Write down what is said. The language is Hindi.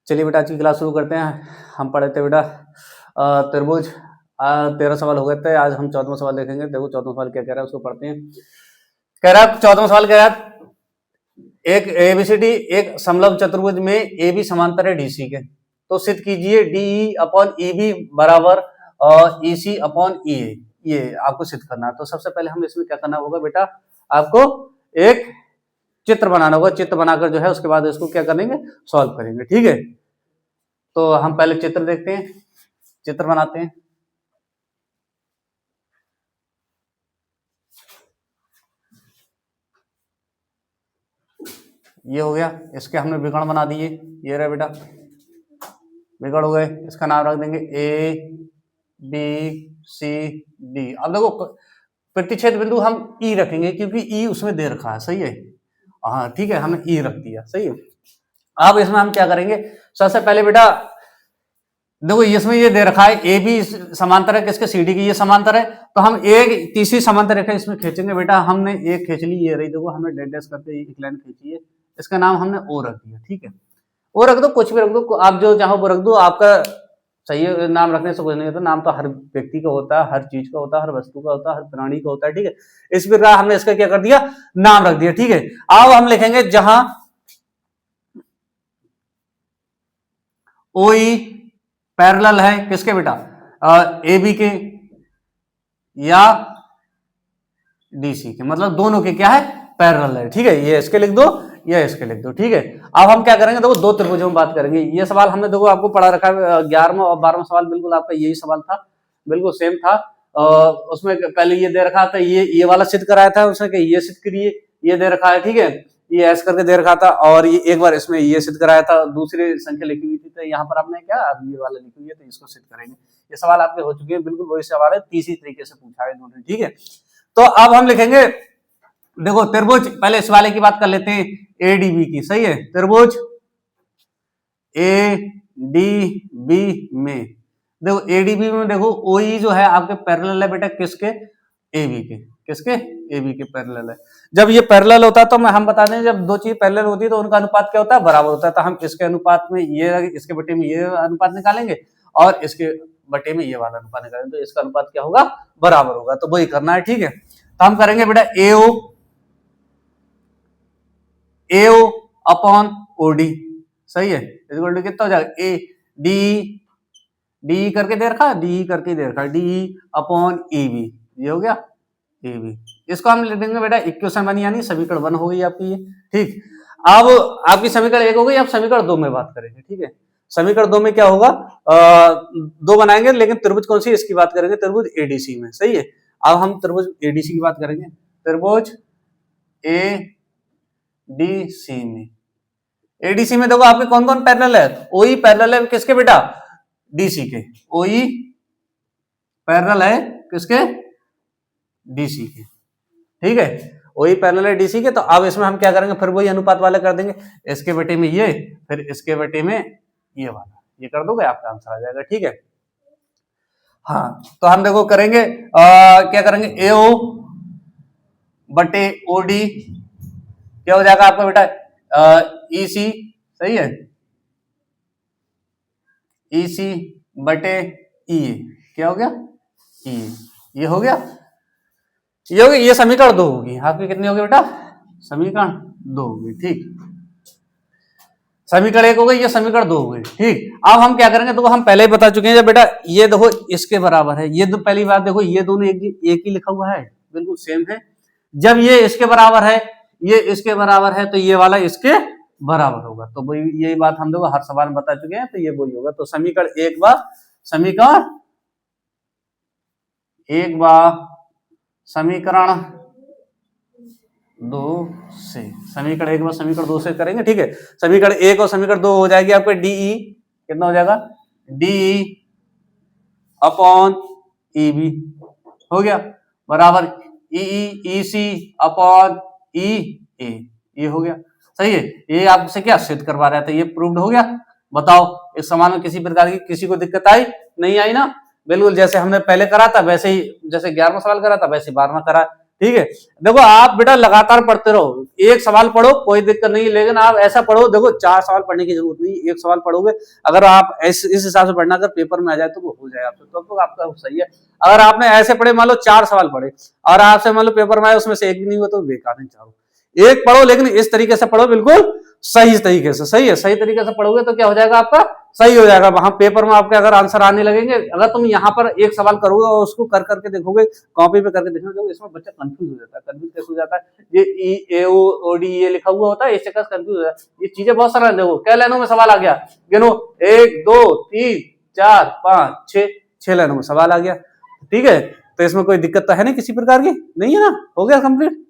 चलिए बेटा आज की क्लास शुरू करते हैं। हम पढ़े थे बेटा त्रिभुज 13 सवाल हो गए थे। आज हम 14वां सवाल देखेंगे। देखो 14वां सवाल क्या कह रहा है उसको पढ़ते हैं। कह रहा है 14वां सवाल कह रहा है एक एबीसीडी एक समलंब चतुर्भुज में ए बी समांतर है डीसी के, तो सिद्ध कीजिए डीई अपॉन ई बी बराबर ईसी अपॉन ई ए। ये आपको सिद्ध करना है। तो सबसे पहले हम इसमें क्या करना होगा बेटा, आपको एक चित्र बनाना होगा। चित्र बनाकर जो है उसके बाद इसको क्या करेंगे, सॉल्व करेंगे। ठीक है, तो हम पहले चित्र देखते हैं, चित्र बनाते हैं। ये हो गया, इसके हमने विकर्ण बना दिए। ये रहे बेटा विकर्ण हो गए। इसका नाम रख देंगे ए बी सी डी। अब देखो प्रतिच्छेद बिंदु हम ई रखेंगे क्योंकि ई उसमें दे रखा है। सही है, हाँ ठीक है, हमने ई रख दिया। सही है। अब इसमें हम क्या करेंगे, सबसे पहले बेटा देखो इसमें ये दे रखा है ए बी समांतर है किसके, सी डी की। ये समांतर है तो हम एक तीसरी समांतर रेखा इसमें खींचेंगे। बेटा हमने एक खींच ली, ये रही। देखो हमने डेड डैश करके एक लाइन खींची है, इसका नाम हमने ओ रख दिया। ठीक है, ओ रख दो, कुछ भी रख दो, आप जो चाहो वो रख दो। आपका सही नाम रखने से कुछ नहीं होता। नाम तो हर व्यक्ति का होता है, हर चीज का होता है, हर वस्तु का होता है, हर प्राणी का होता है। ठीक है, इस प्रकार हमने इसका क्या कर दिया, नाम रख दिया। ठीक है, अब हम लिखेंगे जहां ओ ई पैरेलल है किसके बेटा, ए बी के या डीसी के, मतलब दोनों के क्या है, पैरेलल है। ठीक है, ये इसके लिख दो, ये इसके लिख दो। ठीक है, अब हम क्या करेंगे, देखो दो त्रिभुजों में बात करेंगे। ये सवाल हमने देखो आपको पढ़ा रखा है 11वां और 12वां सवाल बिल्कुल आपका यही सवाल था, बिल्कुल सेम था। उसमें पहले ये दे रखा था, ये वाला सिद्ध कराया था उसने कि ये सिद्ध करिए, ये दे रखा है। ठीक है, ये ऐसे करके दे रखा था, और ये एक बार इसमें ये सिद्ध कराया था, दूसरी संख्या लिखी हुई थी। तो यहाँ पर आपने क्या, अब ये वाला लिखी हुई है तो इसको सिद्ध करेंगे। ये सवाल आपके हो चुके हैं, बिल्कुल वही सवाल है, तीसरी तरीके से पूछा है इन्होंने। ठीक है, तो अब हम लिखेंगे देखो त्रिभुज, पहले इस वाले की बात कर लेते हैं एडीबी की। सही है, त्रिभुज ए डी बी में देखो एडीबी में देखो ओई जो है आपके पैरेलल है बेटा किसके, एबी के। किसके, एबी के पैरेलल है। जब ये पैरेलल होता है तो हम बता दें जब दो चीज पैरेलल होती है तो उनका अनुपात क्या होता है, बराबर होता है। तो हम इसके अनुपात में ये, इसके बटे में ये अनुपात निकालेंगे और इसके बटे में ये वाला अनुपात निकालेंगे, तो इसका अनुपात क्या होगा, बराबर होगा। तो वही करना है। ठीक है, तो हम करेंगे बेटा एओ अपॉन ओडी। सही है, इक्वल टू कितना हो जाएगा, ए डी डी करके दे रखा, डी करके दे रखा, डी अपॉन ए बी। ये हो गया ए बी। इसको हम लिख देंगे बेटा इक्वेशन 1, यानी समीकरण 1 हो गई आपकी ये। ठीक, अब आपकी समीकरण 1 हो गई। अब समीकरण 2 में बात करेंगे। ठीक है, समीकरण 2 में क्या होगा, दो बनाएंगे लेकिन त्रिभुज कौन सी, इसकी बात करेंगे, त्रिभुज एडीसी में। सही है, अब हम त्रिभुज एडीसी की बात करेंगे। त्रिभुज ए डी सी में, एडीसी में देखो आपके कौन कौन पैरेलल है, ओई पैरेलल है किसके बेटा, डीसी के। ओई पैरेलल है किसके, डीसी के। ठीक है, ओई पैरेलल है डीसी के। तो अब इसमें हम क्या करेंगे, फिर वही अनुपात वाले कर देंगे, इसके बटे में ये, फिर इसके बटे में ये वाला, ये कर दोगे आपका आंसर आ जाएगा। ठीक है, हाँ तो हम देखो करेंगे क्या करेंगे, एओ बटे ओडी क्या हो जाएगा आपका बेटा, ईसी। सही है, ईसी बटे ई, क्या हो गया, ई। ये हो गया, ये होगी, ये समीकरण 2 होगी आपकी। कितनी होगी बेटा, समीकरण 2 होगी। ठीक, समीकरण 1 हो गई, ये समीकरण 2 हो गई। ठीक, अब हम क्या करेंगे, देखो हम पहले ही बता चुके हैं बेटा, ये देखो इसके बराबर है। ये तो पहली बात देखो, ये दोनों एक ही लिखा हुआ है, बिल्कुल सेम है। जब ये इसके बराबर है, ये इसके बराबर है, तो ये वाला इसके बराबर होगा। तो वही यही बात हम देखो हर सवाल में बता चुके हैं, तो ये वही होगा। तो समीकरण 1 व समीकरण 2 से, समीकरण 1 व समीकरण 2 से करेंगे। ठीक है, समीकरण 1 और समीकरण 2 हो जाएगी आपके डीई, कितना हो जाएगा, डीई अपॉन ई बी हो गया, बराबर ई सी अपॉन ई ए। ये हो गया। सही है, ये आपसे क्या सिद्ध करवा रहा था, ये प्रूव्ड हो गया। बताओ इस सवाल में किसी प्रकार की किसी को दिक्कत आई, नहीं आई ना, बिल्कुल जैसे हमने पहले करा था वैसे ही, जैसे 11वां सवाल करा था वैसे 12वां करा, ठीक है। देखो आप बेटा लगातार पढ़ते रहो, एक सवाल पढ़ो कोई दिक्कत नहीं, लेकिन आप ऐसा पढ़ो, देखो 4 सवाल पढ़ने की जरूरत नहीं, एक सवाल पढ़ोगे, अगर आप इस हिसाब से पढ़ना, अगर पेपर में आ जाए तो वो हो जाए आपसे, तो आपका सही है। अगर आपने ऐसे पढ़े, मान लो 4 सवाल पढ़े और आपसे मान लो पेपर में आए उसमें से एक भी नहीं हुआ, तो बेकार है चारों। एक पढ़ो, लेकिन इस तरीके से पढ़ो, बिल्कुल सही तरीके से, सही है, सही तरीके से पढ़ोगे तो क्या हो जाएगा, आपका सही हो जाएगा। वहां पेपर में आपके अगर आंसर आने लगेंगे, अगर तुम यहाँ पर एक सवाल करोगे और उसको कर करके देखोगे, कॉपी पे करके देखोगे, इसमें बच्चा कंफ्यूज हो जाता है। कंफ्यूज कैसे हो जाता है, ये ई ए ओ डी ये लिखा हुआ होता है, इस चक्कर से कंफ्यूज हो जाता है। ये चीजें बहुत सारा, देखो क्या लाइनों में सवाल आ गया, गिनो 1 2 3 4 5 6 लाइनों में सवाल आ गया। ठीक है, तो इसमें कोई दिक्कत तो है नहीं किसी प्रकार की, नहीं है ना, हो गया कंप्लीट।